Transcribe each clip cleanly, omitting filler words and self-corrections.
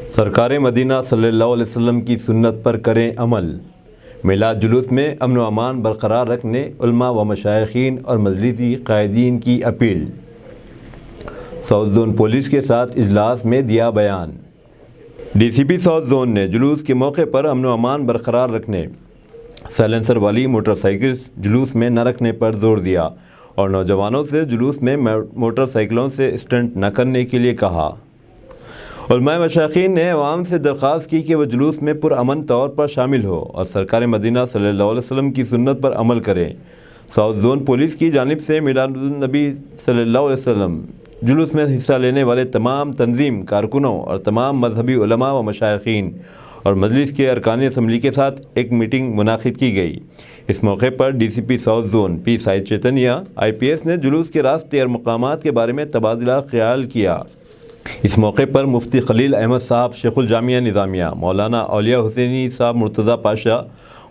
सरकार मदीना सल्लल्लाहु अलैहि वसल्लम की सुन्नत पर करें अमल। मिलाद जुलूस में अमन व अमान बरकरार रखने उलमा व मशाइखीन और मजलिसी कायदीन की अपील। साउथ जोन पुलिस के साथ इजलास में दिया बयान। DCP साउथ जोन ने जुलूस के मौके पर अमन व अमान बरकरार रखने, साइलेंसर वाली मोटरसाइकिल जुलूस में न रखने पर जोर दिया और नौजवानों से जुलूस में मोटरसाइकिलों से स्टंट न करने के लिए कहा। उलमाए मशाइखीन ने अवाम से दरख्वास्त की कि वह जुलूस में पुरअमन तौर पर शामिल हो और सरकार मदीना सल्लल्लाहु अलैहि वसल्लम की सुन्नत पर अमल करें। साउथ जोन पुलिस की जानिब से मिलादुन्नबी सल्लल्लाहु अलैहि वसल्लम जुलूस में हिस्सा लेने वाले तमाम तंजीम कारकुनों और तमाम मजहबी उलमा व मशाइखीन और मजलिस के अरकान असम्बली के साथ एक मीटिंग मुनाकिद की गई। इस मौके पर DCP south zone P Sai Chaitanya IPS ने जुलूस के रास्ते और मकामात के बारे में तबादला ख्याल किया। इस मौके पर मुफ्ती खलील अहमद साहब, शेखुल जामिया निज़ामिया, मौलाना औलिया हुसैनी साहब मुर्तज़ा पाशा,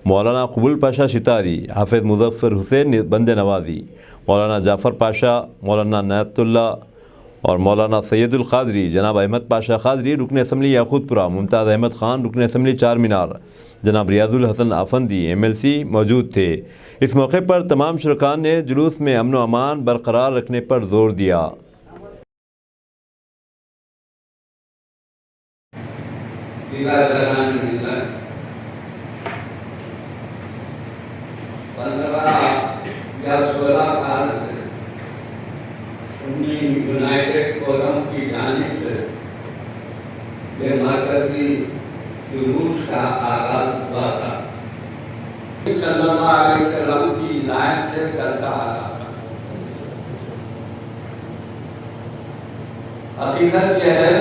मौलाना कबूल पाशा शितारी, हाफिज़ मुज़फ़्फ़र हुसैन बंद नवाज़ी, मौलाना जाफ़र पाशा, मौलाना नयतुल्ला और मौलाना सैयदुल क़ादरी, जनाब अहमद पाशा क़ादरी रुकन असम्बली याक़ूतपुरा, मुमताज़ अहमद ख़ान रुकन असम्बली चार मीनार, जनाब रियाजुल हसन आफंदी MLC मौजूद थे। इस मौके पर तमाम शुरकान ने जुलूस में अमन व अमान बरकरार रखने पर जोर दिया। यूनाइटेड फोरम की जानिब से ये मरकजी जुलूस का आगाज हुआ था। सल्लल्लाहु अलैहि वसल्लम की हिदायत से चलता आ रहा था। हकीकत यह है,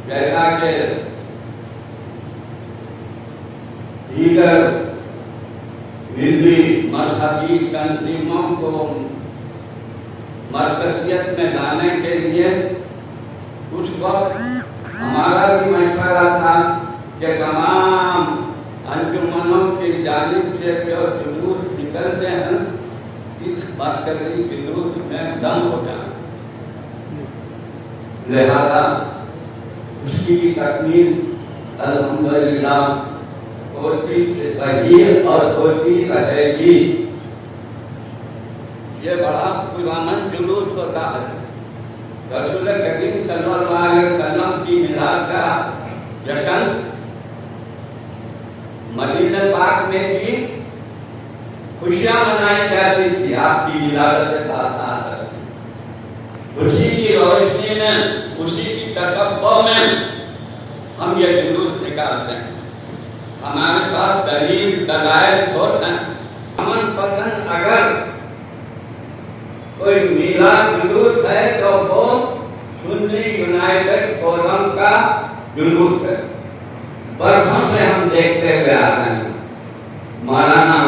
जैसा कि दीगर हिंदी मजहबी तंजीमों को मरकजियत में लाने के लिए उस वक्त हमारा भी मशवरा था कि तमाम अंजुमनों की जानिब से जो जुलूस निकलते हैं, इस मरकजी जुलूस में दम हो जाए। लिहाजा उसकी भी तकमील अल्हम्दुलिल्लाह होती रही और होती रहेगी। ये बड़ा पुराना जुलूस होता है। रसूल करीम सल्लल्लाहु अलैहि वसल्लम की मिलाद का जश्न मदीना पाक में भी खुशियां मनाई जाती थी। आपकी विलादत के साथ खुशी की रोशनी में, खुशी की तकब्बुर में हम ये जुलूस निकालते हैं। हमारे पास दलील दलाइल बहुत हैं। अमन पसंद अगर कोई मिलाद जुलूस है तो वो सुन्नी यूनाइटेड फोरम का जुलूस है। बरसों से हम देखते हुए आ रहे हैं। मौलाना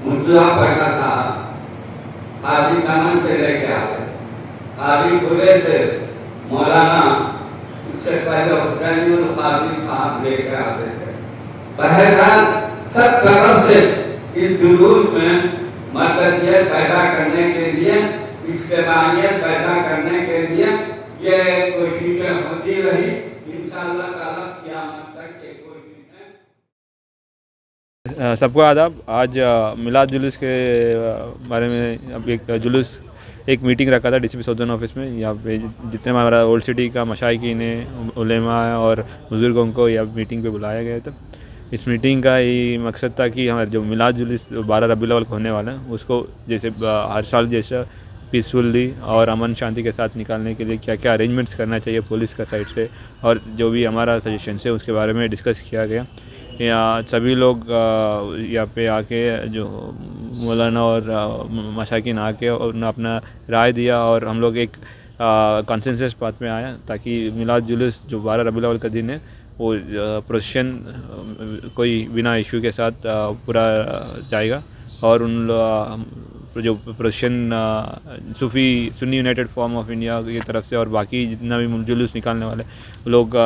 मुर्तज़ा पाशा साहब काजी चमन से लेके आते, काजी खुले से मौलाना, उससे पहले हुसैनुल काजी साहब लेके आते थे। बहरहाल सब तरफ से इस जुलूस में मरकजियत पैदा करने के लिए, इज्तिमाइयत पैदा करने के लिए ये कोशिशें होती रही। इंशाअल्लाह ताला क़यामत तक ये कोशिशें। सबको आदाब। आज मिलाद जुलूस के बारे में अब एक मीटिंग रखा था DCP साउथ जोन ऑफिस में। यहाँ पे जितने हमारा ओल्ड सिटी का मशाइखीन है, उलेमा और बुज़ुर्गों को यहाँ मीटिंग पे बुलाया गया था। इस मीटिंग का ये मकसद था कि हमारे जो मिलाद जुलूस 12 रबीउल अव्वल को होने वाला है, उसको जैसे हर साल जैसा पीसफुली और अमन शांति के साथ निकालने के लिए क्या क्या अरेंजमेंट्स करना चाहिए पुलिस का साइड से, और जो भी हमारा सजेशन है उसके बारे में डिस्कस किया गया। यहाँ सभी लोग यहाँ पे आके जो मौलाना और मशाइखीन आके उन्होंने अपना राय दिया और हम लोग एक कंसेंसस बात में आया ताकि मिलाद जुलूस जो 12 रबीउल अव्वल का दिन है वो प्रोसेशन कोई बिना इशू के साथ पूरा जाएगा और उन जो procession Sufi Sunni united forum of India की तरफ से और बाकी जितना भी जुलूस निकालने वाले लोग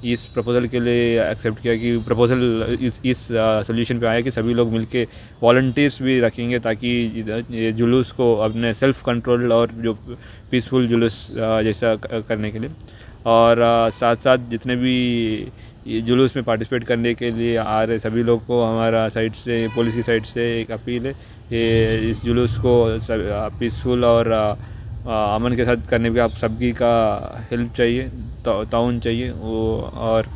इस प्रपोज़ल के लिए एक्सेप्ट किया कि प्रपोज़ल इस सोल्यूशन पे आया कि सभी लोग मिलके वॉलंटियर्स भी रखेंगे ताकि ये जुलूस को अपने सेल्फ कंट्रोल और जो पीसफुल जुलूस जैसा करने के लिए और साथ साथ जितने भी ये जुलूस में पार्टिसिपेट करने के लिए आ रहे सभी लोग को हमारा साइड से पुलिस की साइड से एक अपील है ये इस जुलूस को पीसफुल और अमन के साथ करने पे आप सभी का हेल्प चाहिए ताउन चाहिए वो और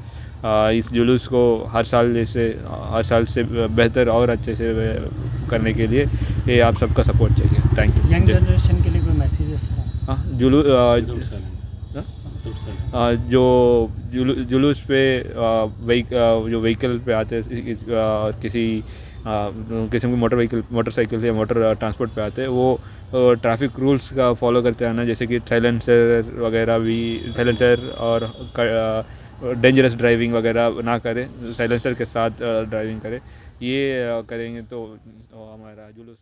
इस जुलूस को हर साल से बेहतर और अच्छे से करने के लिए ये आप सबका सपोर्ट चाहिए। Thank you. यंग जनरेशन के लिए कोई मैसेज है सर? हाँ जुलूस पे जो व्हीकल पे आते हैं किसी किस्म की मोटरसाइकिल या मोटर ट्रांसपोर्ट पे आते हैं वो ट्रैफिक रूल्स का फॉलो करते हैं ना, जैसे कि साइलेंसर और डेंजरस ड्राइविंग वगैरह ना करें, साइलेंसर के साथ ड्राइविंग करें। ये करेंगे तो हमारा जुलूस